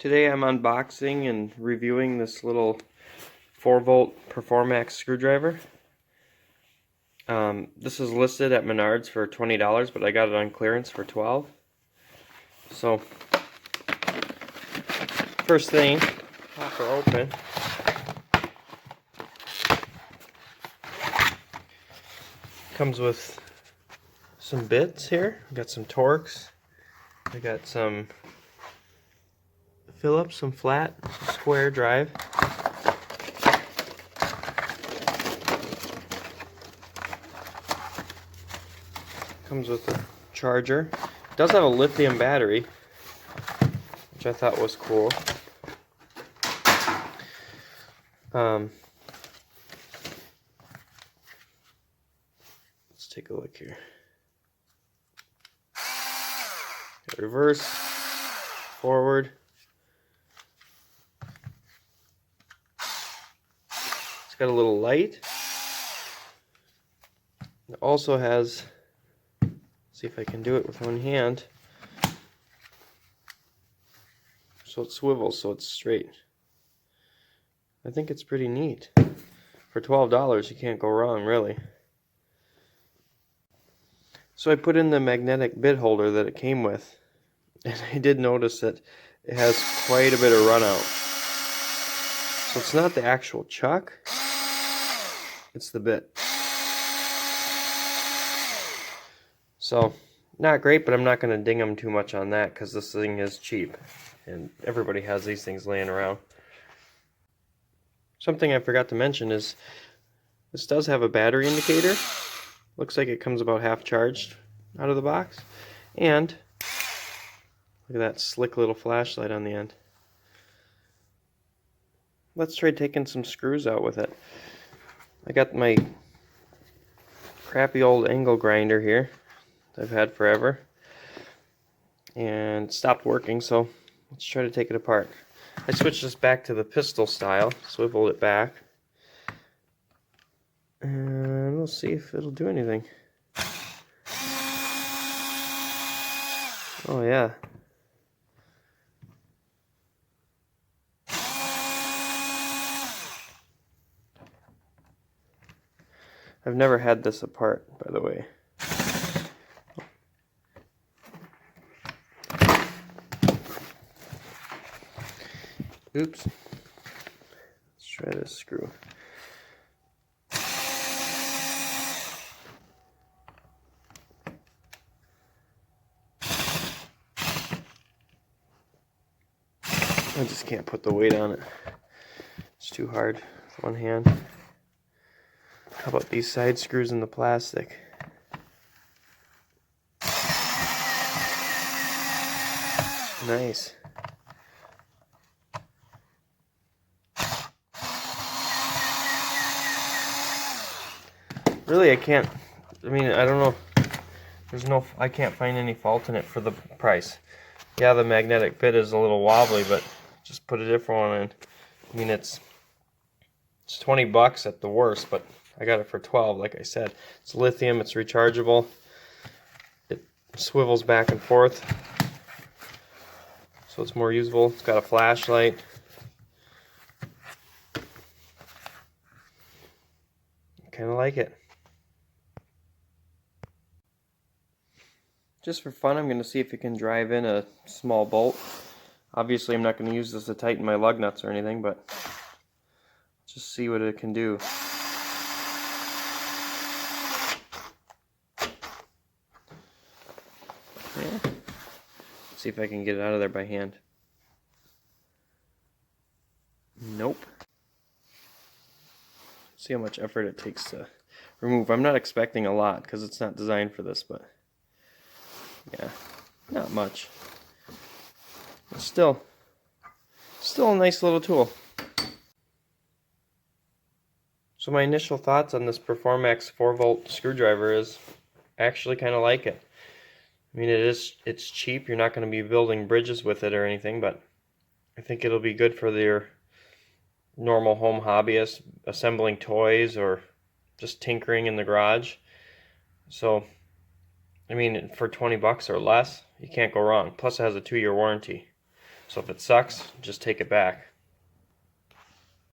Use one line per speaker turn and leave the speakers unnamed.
Today I'm unboxing and reviewing this little 4-volt Performax screwdriver. This is listed at Menards for $20, but I got it on clearance for $12. So, first thing, pop her open. Comes with some bits here. I got some Torx. I got some Phillips, some flat square drive. Comes with a charger. It does have a lithium battery, which I thought was cool. Let's take a look here. Reverse, forward. It's got a little light. It also has, see if I can do it with one hand, so it swivels so it's straight. I think it's pretty neat. For $12 you can't go wrong, really. So I put in the magnetic bit holder that it came with, and I did notice that it has quite a bit of run out. So it's not the actual chuck, it's the bit. So, not great, but I'm not going to ding them too much on that because this thing is cheap. And everybody has these things laying around. Something I forgot to mention is this does have a battery indicator. Looks like it comes about half charged out of the box. And look at that slick little flashlight on the end. Let's try taking some screws out with it. I got my crappy old angle grinder here that I've had forever, and it stopped working, so let's try to take it apart. I switched this back to the pistol style, swiveled it back, and we'll see if it'll do anything. Oh yeah. I've never had this apart, by the way. Oops. Let's try this screw. I just can't put the weight on it. It's too hard with one hand. How about these side screws in the plastic? Nice. Really, I can't, I don't know, I can't find any fault in it for the price. Yeah, the magnetic bit is a little wobbly, but just put a different one in. It's $20 at the worst, but I got it for $12, like I said. It's lithium, it's rechargeable. It swivels back and forth, so it's more usable. It's got a flashlight. I kind of like it. Just for fun, I'm going to see if it can drive in a small bolt. Obviously, I'm not going to use this to tighten my lug nuts or anything, but just see what it can do. Yeah. Let's see if I can get it out of there by hand. Nope. See how much effort it takes to remove. I'm not expecting a lot because it's not designed for this, but yeah, not much. But still a nice little tool. So my initial thoughts on this Performax 4-volt screwdriver is I actually kind of like it. It's cheap. You're not going to be building bridges with it or anything, but I think it'll be good for your normal home hobbyist, assembling toys or just tinkering in the garage. So for $20 or less, you can't go wrong. Plus it has a 2-year warranty. So if it sucks, just take it back.